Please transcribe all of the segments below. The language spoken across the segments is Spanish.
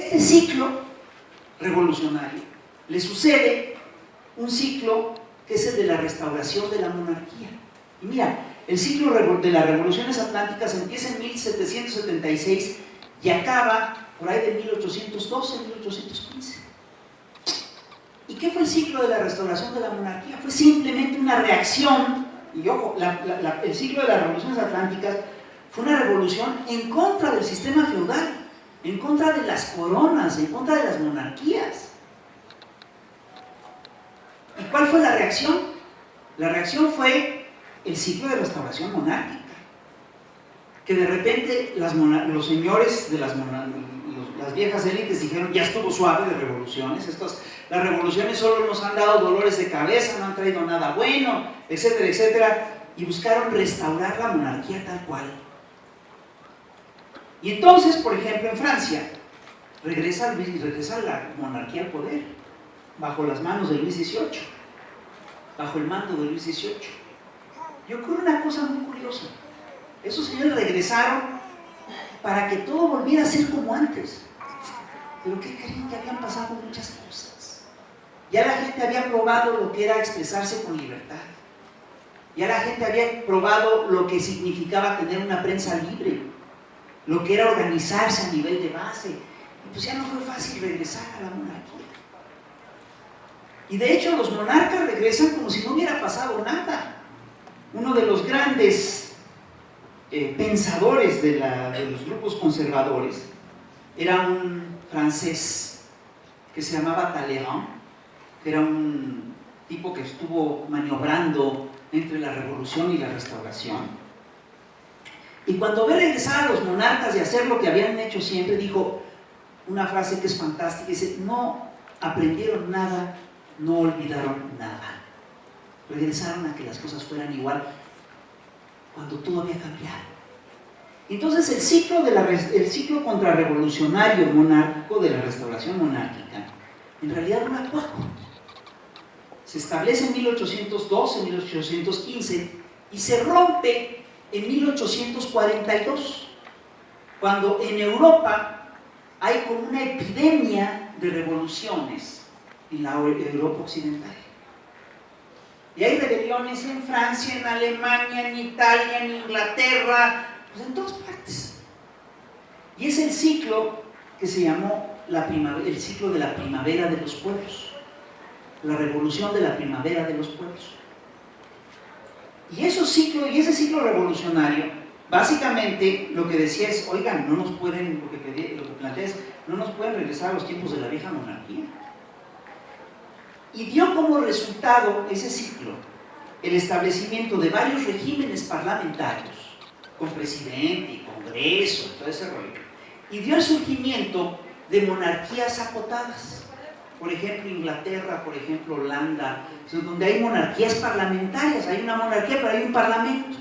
este ciclo revolucionario le sucede un ciclo que es el de la restauración de la monarquía. Y mira, el ciclo de las revoluciones atlánticas empieza en 1776 y acaba por ahí de 1812, 1815. ¿Y qué fue el ciclo de la restauración de la monarquía? Fue simplemente una reacción, y ojo, el ciclo de las revoluciones atlánticas fue una revolución en contra del sistema feudal, en contra de las coronas, en contra de las monarquías. ¿Y cuál fue la reacción? La reacción fue el ciclo de restauración monárquica, que de repente los señores de las viejas élites dijeron: ya estuvo suave de revoluciones, las revoluciones solo nos han dado dolores de cabeza, no han traído nada bueno, etcétera, etcétera, y buscaron restaurar la monarquía tal cual. Y entonces, por ejemplo, en Francia regresa la monarquía al poder, bajo las manos de Luis XVIII, bajo el mando de Luis XVIII. Y ocurre una cosa muy curiosa: esos señores regresaron para que todo volviera a ser como antes. Pero ¿qué creen? Que habían pasado muchas cosas. Ya la gente había probado lo que era expresarse con libertad. Ya la gente había probado lo que significaba tener una prensa libre, lo que era organizarse a nivel de base. Y pues ya no fue fácil regresar a la monarquía. Y de hecho los monarcas regresan como si no hubiera pasado nada. Uno de los grandes pensadores de los grupos conservadores era un francés que se llamaba Talleyrand, que era un tipo que estuvo maniobrando entre la revolución y la restauración. Y cuando ve regresar a los monarcas y hacer lo que habían hecho siempre, dijo una frase que es fantástica: dice, no aprendieron nada, no olvidaron nada. Regresaron a que las cosas fueran igual cuando todo había cambiado. Entonces el ciclo contrarrevolucionario monárquico de la restauración monárquica en realidad dura poco. Se establece en 1812, 1815 y se rompe en 1842, cuando en Europa hay como una epidemia de revoluciones en la Europa occidental. Y hay rebeliones en Francia, en Alemania, en Italia, en Inglaterra, pues en todas partes. Y es el ciclo que se llamó el ciclo de la primavera de los pueblos, la revolución de la primavera de los pueblos. Y ese ciclo revolucionario, básicamente lo que decía es: oigan, lo que plantea es, no nos pueden regresar a los tiempos de la vieja monarquía. Y dio como resultado ese ciclo el establecimiento de varios regímenes parlamentarios, con presidente y congreso, todo ese rollo, y dio el surgimiento de monarquías acotadas. Por ejemplo, Inglaterra, por ejemplo, Holanda, donde hay monarquías parlamentarias, hay una monarquía pero hay un parlamento.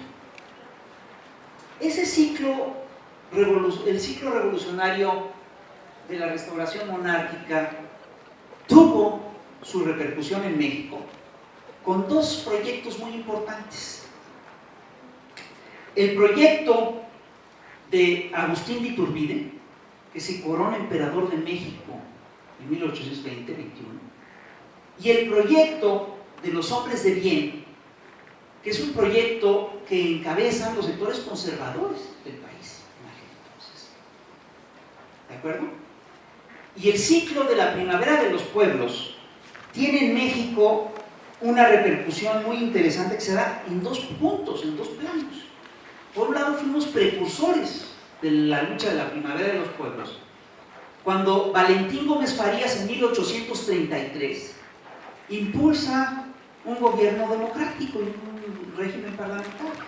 Ese ciclo, el ciclo revolucionario de la restauración monárquica, tuvo su repercusión en México con dos proyectos muy importantes. El proyecto de Agustín de Iturbide, que se corona emperador de México en 1820-21, y el proyecto de los hombres de bien, que es un proyecto que encabezan los sectores conservadores del país en aquel entonces. ¿De acuerdo? Y el ciclo de la primavera de los pueblos tiene en México una repercusión muy interesante que se da en dos puntos, en dos planos. Por un lado, fuimos precursores de la lucha de la primavera de los pueblos, cuando Valentín Gómez Farías en 1833 impulsa un gobierno democrático y un régimen parlamentario,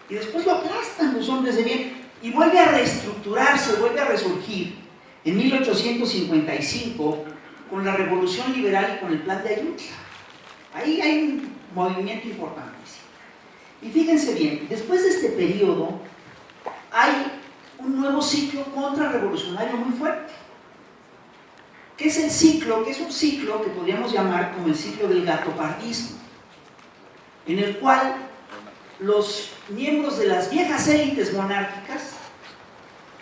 y después lo aplastan los hombres de bien y vuelve a reestructurarse, vuelve a resurgir en 1855 con la Revolución Liberal y con el Plan de Ayutla. Ahí hay un movimiento importantísimo. Y fíjense bien, después de este periodo hay un nuevo ciclo contrarrevolucionario muy fuerte, que es un ciclo que podríamos llamar como el ciclo del gatopardismo, en el cual los miembros de las viejas élites monárquicas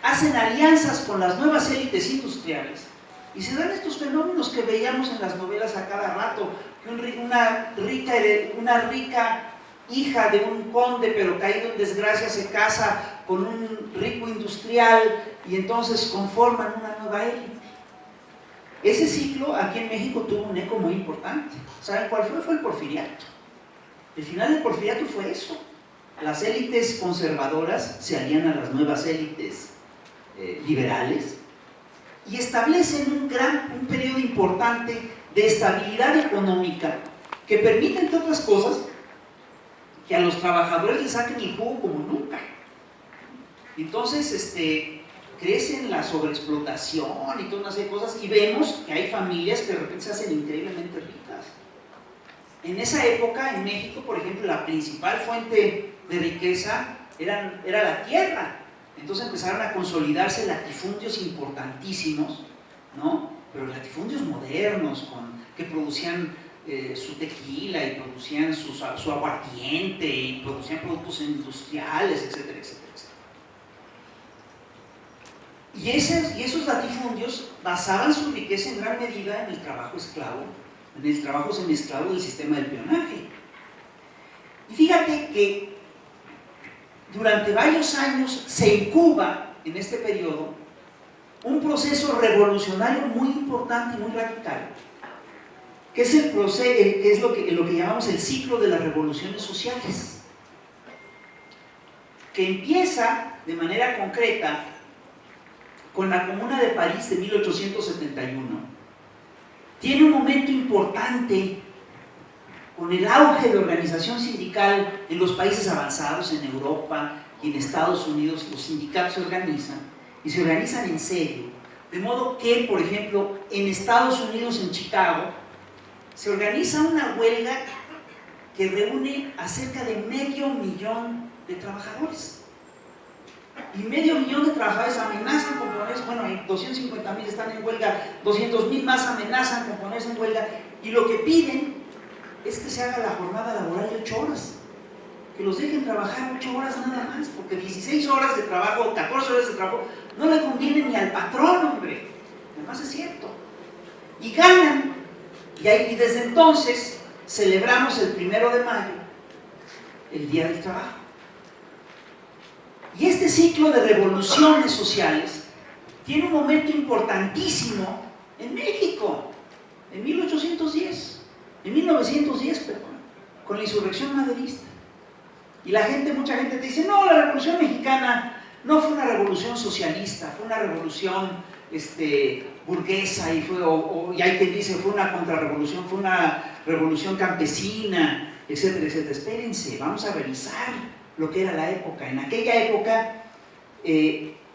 hacen alianzas con las nuevas élites industriales y se dan estos fenómenos que veíamos en las novelas a cada rato, que una rica hija de un conde pero caído en desgracia se casa con un rico industrial y entonces conforman una nueva élite. Ese ciclo aquí en México tuvo un eco muy importante. ¿Saben cuál fue? Fue el Porfiriato. El final del Porfiriato fue eso. Las élites conservadoras se alían a las nuevas élites liberales y establecen un periodo importante de estabilidad económica que permite, entre otras cosas, que a los trabajadores les saquen el jugo como nunca. Entonces, crecen la sobreexplotación y toda una serie de cosas y vemos que hay familias que de repente se hacen increíblemente ricas. En esa época, en México, por ejemplo, la principal fuente de riqueza era la tierra. Entonces empezaron a consolidarse latifundios importantísimos, ¿no? Pero latifundios modernos, que producían su tequila y producían su aguardiente y producían productos industriales, etcétera, etcétera, etcétera. Y esos latifundios basaban su riqueza en gran medida en el trabajo esclavo, en el trabajo semiesclavo del sistema del peonaje. Y fíjate que durante varios años se incuba en este periodo un proceso revolucionario muy importante y muy radical, que es lo que llamamos el ciclo de las revoluciones sociales, que empieza de manera concreta con la Comuna de París de 1871. Tiene un momento importante con el auge de organización sindical en los países avanzados, en Europa y en Estados Unidos. Los sindicatos se organizan y se organizan en serio, de modo que, por ejemplo, en Estados Unidos, en Chicago, se organiza una huelga que reúne a cerca de 500,000 de trabajadores. Y 500,000 de trabajadores amenazan con ponerse, bueno, 250,000 están en huelga, 200,000 más amenazan con ponerse en huelga, y lo que piden es que se haga la jornada laboral de 8 horas, que los dejen trabajar 8 horas nada más, porque 16 horas de trabajo, 14 horas de trabajo, no le conviene ni al patrón, hombre. Además es cierto. Y ganan, y desde entonces celebramos el 1 de mayo, el Día del Trabajo. Y este ciclo de revoluciones sociales tiene un momento importantísimo en México, en 1910, perdón, con la insurrección maderista. Y mucha gente te dice, no, la Revolución Mexicana no fue una revolución socialista, fue una revolución burguesa, y hay quien dice fue una contrarrevolución, fue una revolución campesina, etcétera, etcétera. Espérense, vamos a revisar lo que era la época. En aquella época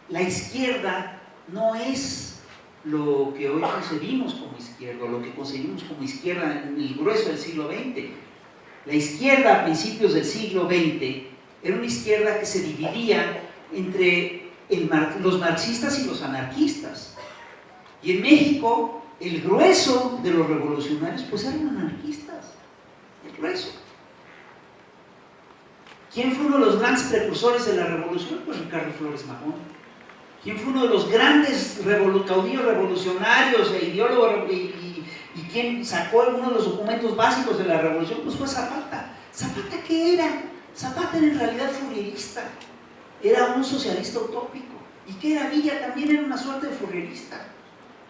la izquierda no es lo que hoy concebimos como izquierda, lo que concebimos como izquierda en el grueso del siglo XX. La izquierda a principios del siglo XX era una izquierda que se dividía entre los marxistas y los anarquistas. Y en México el grueso de los revolucionarios pues eran anarquistas, el grueso. ¿Quién fue uno de los grandes precursores de la revolución? Pues Ricardo Flores Magón. ¿Quién fue uno de los grandes caudillos revolucionarios e ideólogos y quién sacó uno de los documentos básicos de la revolución? Pues fue Zapata. ¿Zapata qué era? Zapata era en realidad fourierista, era un socialista utópico. ¿Y qué era Villa? También era una suerte de fourierista.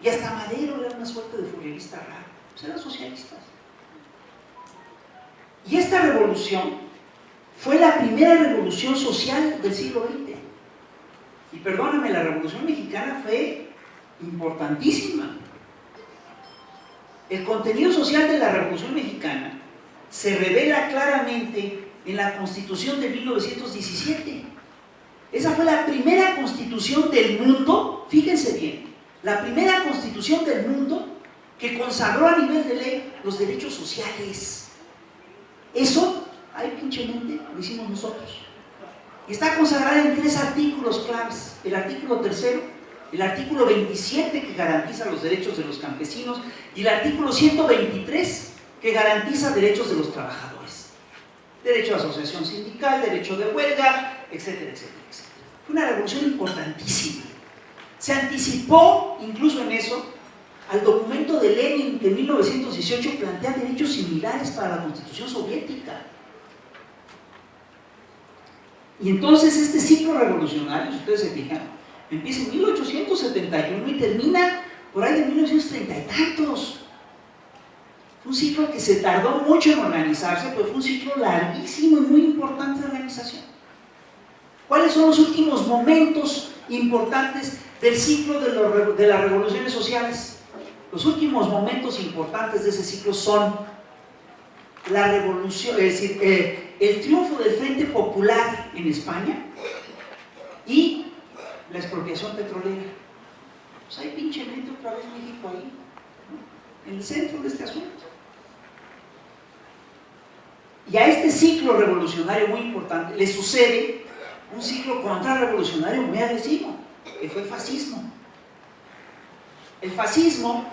Y hasta Madero era una suerte de fourierista raro. Pues eran socialistas. Y esta revolución fue la primera revolución social del siglo XX. Y perdóname, la Revolución Mexicana fue importantísima. El contenido social de la Revolución Mexicana se revela claramente en la Constitución de 1917. Esa fue la primera constitución del mundo, fíjense bien, la primera constitución del mundo que consagró a nivel de ley los derechos sociales. Eso, ay pinche mente, lo hicimos nosotros. Y está consagrada en 3 artículos claves. El artículo 3º, el artículo 27 que garantiza los derechos de los campesinos y el artículo 123 que garantiza derechos de los trabajadores. Derecho a asociación sindical, derecho de huelga, etcétera, etcétera, etcétera. Fue una revolución importantísima. Se anticipó, incluso en eso, al documento de Lenin, que en 1918 plantea derechos similares para la Constitución soviética. Y entonces este ciclo revolucionario, si ustedes se fijan, empieza en 1871 y termina por ahí de 1930 y tantos. Fue un ciclo que se tardó mucho en organizarse, pero fue un ciclo larguísimo y muy importante de organización. ¿Cuáles son los últimos momentos importantes del ciclo de las revoluciones sociales? Los últimos momentos importantes de ese ciclo son la revolución, es decir, el triunfo del Frente Popular en España y la expropiación petrolera. Pues hay pinchemente otra vez México ahí, ¿no?, en el centro de este asunto. Y a este ciclo revolucionario muy importante le sucede un ciclo contrarrevolucionario muy agresivo, que fue el fascismo. El fascismo,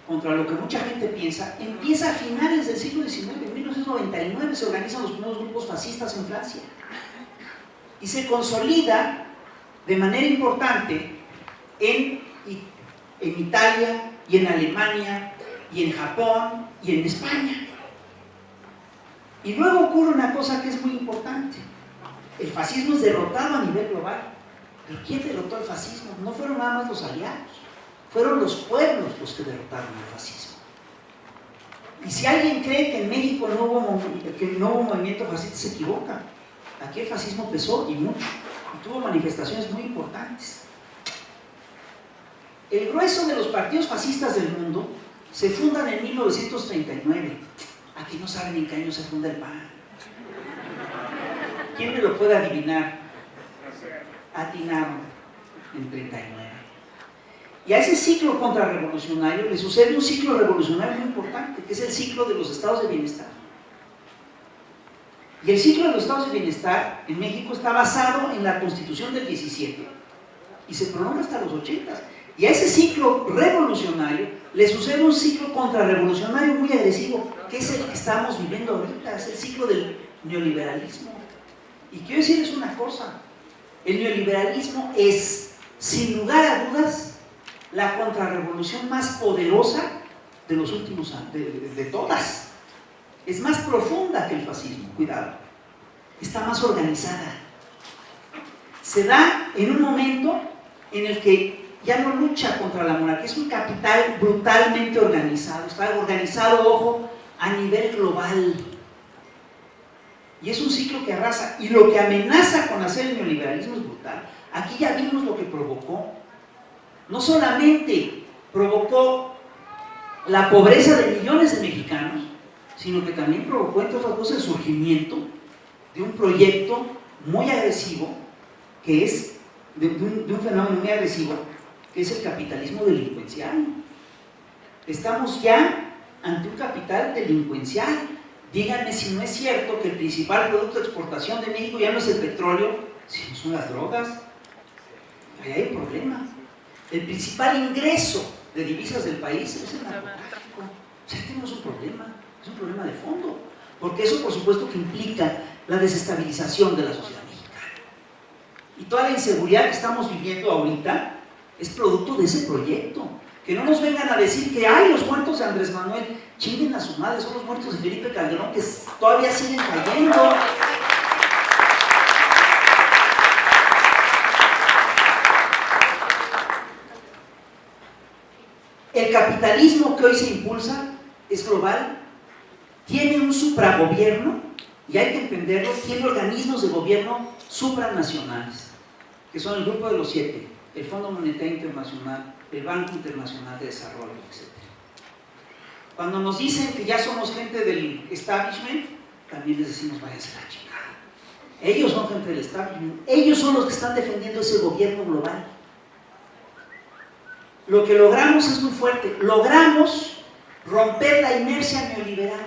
contra lo que mucha gente piensa, empieza a finales del siglo XIX. En 1999 se organizan los primeros grupos fascistas en Francia y se consolida de manera importante en Italia y en Alemania y en Japón y en España. Y luego ocurre una cosa que es muy importante. El fascismo es derrotado a nivel global. ¿Pero quién derrotó al fascismo? No fueron nada más los aliados, fueron los pueblos los que derrotaron al fascismo. Y si alguien cree que en México no hubo movimiento fascista, se equivoca. Aquí el fascismo pesó y mucho, y tuvo manifestaciones muy importantes. El grueso de los partidos fascistas del mundo se fundan en 1939. Aquí no saben en qué año se funda el PAN. ¿Quién me lo puede adivinar? Atinaron en 39. Y a ese ciclo contrarrevolucionario le sucede un ciclo revolucionario muy importante, que es el ciclo de los estados de bienestar. Y el ciclo de los estados de bienestar en México está basado en la Constitución del 17 y se prolonga hasta los 80. Y a ese ciclo revolucionario le sucede un ciclo contrarrevolucionario muy agresivo, que es el que estamos viviendo ahorita, es el ciclo del neoliberalismo. Y quiero decirles una cosa: el neoliberalismo es, sin lugar a dudas, la contrarrevolución más poderosa de los últimos años, de todas. Es más profunda que el fascismo, cuidado. Está más organizada. Se da en un momento en el que ya no lucha contra la monarquía, es un capital brutalmente organizado. Está organizado, ojo, a nivel global. Y es un ciclo que arrasa. Y lo que amenaza con hacer el neoliberalismo es brutal. Aquí ya vimos lo que provocó. No solamente provocó la pobreza de millones de mexicanos, sino que también provocó, entre otras cosas, el surgimiento de un proyecto muy agresivo, que es de un fenómeno muy agresivo, que es el capitalismo delincuencial. Estamos ya ante un capital delincuencial. Díganme si no es cierto que el principal producto de exportación de México ya no es el petróleo, sino son las drogas. Ahí hay un problema. El principal ingreso de divisas del país es el narcotráfico. O sea, tenemos un problema, es un problema de fondo, porque eso por supuesto que implica la desestabilización de la sociedad mexicana. Y toda la inseguridad que estamos viviendo ahorita es producto de ese proyecto. Que no nos vengan a decir que hay los muertos de Andrés Manuel, chinguen a su madre, son los muertos de Felipe Calderón que todavía siguen cayendo. El capitalismo que hoy se impulsa es global, tiene un supragobierno, y hay que entenderlo, tiene organismos de gobierno supranacionales, que son el Grupo de los 7, el Fondo Monetario Internacional, el Banco Internacional de Desarrollo, etc. Cuando nos dicen que ya somos gente del establishment, también les decimos váyanse a la chingada. Ellos son gente del establishment, ellos son los que están defendiendo ese gobierno global. Lo que logramos es muy fuerte, logramos romper la inercia neoliberal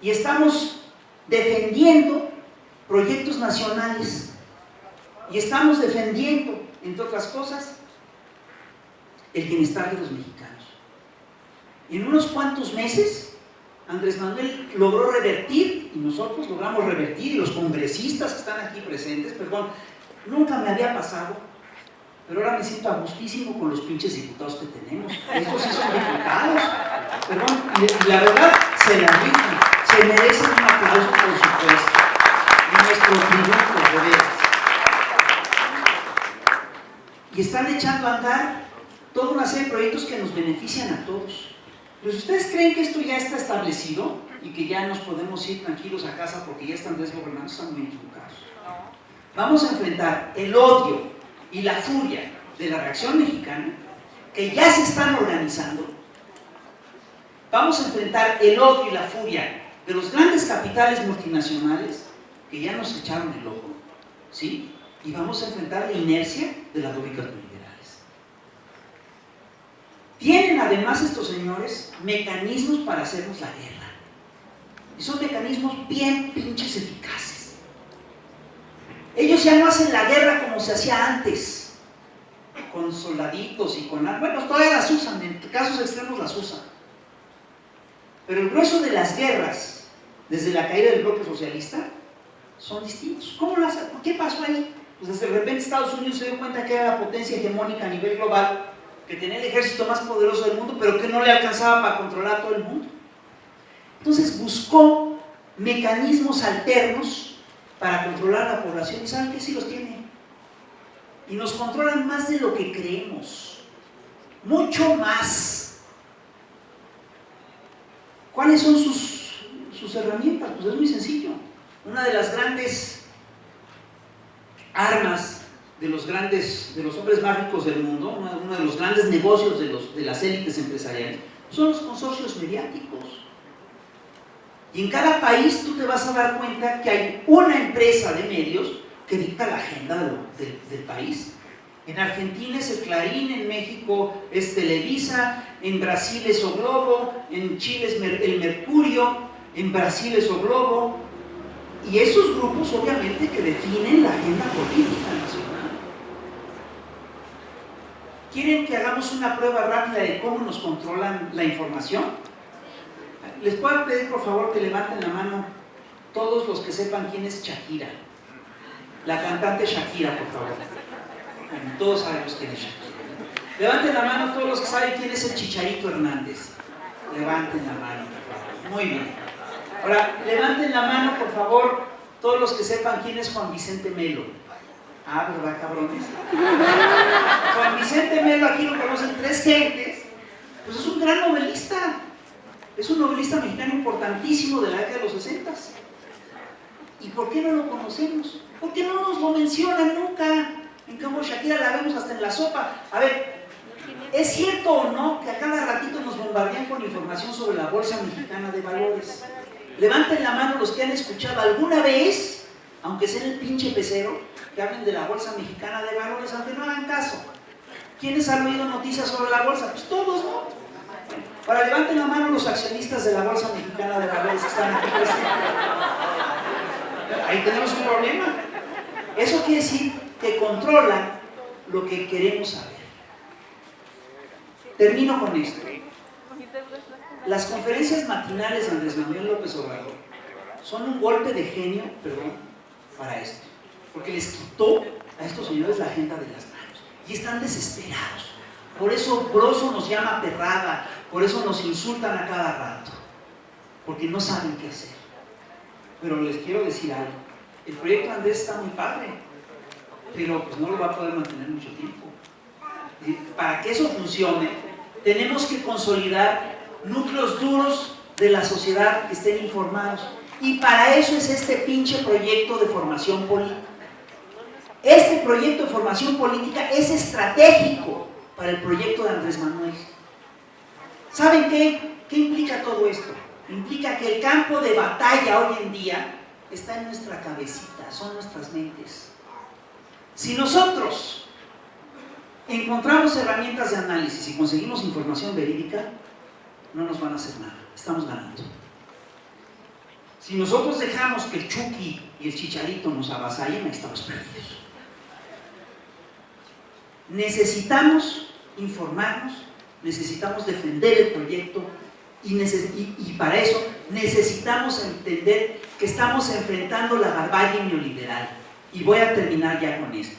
y estamos defendiendo proyectos nacionales y estamos defendiendo, entre otras cosas, el bienestar de los mexicanos. Y en unos cuantos meses, Andrés Manuel logró revertir, y nosotros logramos revertir, y los congresistas que están aquí presentes, Nunca me había pasado, pero ahora me siento a gustísimo con los pinches diputados que tenemos. Estos sí son diputados, perdón, y la verdad se la rifan, se merecen un aplauso, por supuesto, en nuestro triunfo, de veras. Y están echando a andar toda una serie de proyectos que nos benefician a todos. Pues ustedes creen que esto ya está establecido y que ya nos podemos ir tranquilos a casa porque ya están desgobernando, están muy equivocados. Vamos a enfrentar el odio y la furia de la reacción mexicana, que ya se están organizando. Vamos a enfrentar el odio y la furia de los grandes capitales multinacionales que ya nos echaron el ojo, ¿sí? Y vamos a enfrentar la inercia de las lógicas neoliberales. Tienen además estos señores mecanismos para hacernos la guerra. Y son mecanismos bien pinches eficaces. Ellos ya no hacen la guerra como se hacía antes, con soldaditos y con... Bueno, todavía las usan, en casos extremos las usan. Pero el grueso de las guerras, desde la caída del bloque socialista, son distintos. ¿Qué pasó ahí? Pues de repente Estados Unidos se dio cuenta que era la potencia hegemónica a nivel global, que tenía el ejército más poderoso del mundo, pero que no le alcanzaba para controlar a todo el mundo. Entonces buscó mecanismos alternos para controlar a la población, y ¿saben qué? Sí los tiene. Y nos controlan más de lo que creemos, mucho más. ¿Cuáles son sus herramientas? Pues es muy sencillo. Una de las grandes armas de los hombres más ricos del mundo, uno de los grandes negocios de las élites empresariales, son los consorcios mediáticos. Y en cada país tú te vas a dar cuenta que hay una empresa de medios que dicta la agenda del país. En Argentina es el Clarín, en México es Televisa, en Brasil es O Globo, en Chile es el Mercurio, en Brasil es O Globo. Y esos grupos obviamente que definen la agenda política nacional. ¿Quieren que hagamos una prueba rápida de cómo nos controlan la información? Les puedo pedir por favor que levanten la mano todos los que sepan quién es Shakira. La cantante Shakira, por favor. Bueno, todos sabemos quién es Shakira. Levanten la mano todos los que saben quién es el Chicharito Hernández. Levanten la mano, por favor. Muy bien. Ahora, levanten la mano, por favor, todos los que sepan quién es Juan Vicente Melo. Ah, ¿verdad, cabrones? Juan Vicente Melo, aquí lo conocen tres gentes. Pues es un gran novelista. Es un novelista mexicano importantísimo de la década de los 60. ¿Y por qué no lo conocemos? Porque no nos lo mencionan nunca. En cambio, Shakira la vemos hasta en la sopa. A ver, ¿es cierto o no que a cada ratito nos bombardean con información sobre la Bolsa Mexicana de Valores? Levanten la mano los que han escuchado alguna vez, aunque sea en el pinche pecero, que hablen de la Bolsa Mexicana de Valores, aunque no hagan caso. ¿Quiénes han oído noticias sobre la bolsa? Pues todos, ¿no? Ahora levanten la mano los accionistas de la Bolsa Mexicana de Valores que están aquí presentes. Ahí tenemos un problema. Eso quiere decir que controlan lo que queremos saber. Termino con esto. Las conferencias matinales de Andrés Manuel López Obrador son un golpe de genio, perdón, para esto. Porque les quitó a estos señores la agenda de las manos. Y están desesperados. Por eso Broso nos llama perrada, por eso nos insultan a cada rato. Porque no saben qué hacer. Pero les quiero decir algo. El proyecto Andrés está muy padre, pero pues no lo va a poder mantener mucho tiempo. Y para que eso funcione, tenemos que consolidar núcleos duros de la sociedad que estén informados. Y para eso es este pinche proyecto de formación política. Este proyecto de formación política es estratégico para el proyecto de Andrés Manuel. ¿Saben qué? ¿Qué implica todo esto? Implica que el campo de batalla hoy en día está en nuestra cabecita, son nuestras mentes. Si nosotros encontramos herramientas de análisis y conseguimos información verídica, no nos van a hacer nada, estamos ganando. Si nosotros dejamos que el Chucky y el Chicharito nos avasallen, ahí estamos perdidos. Necesitamos informarnos, necesitamos defender el proyecto y para eso necesitamos entender que estamos enfrentando la barbarie neoliberal. Y voy a terminar ya con esto.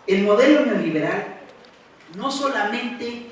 El modelo neoliberal no solamente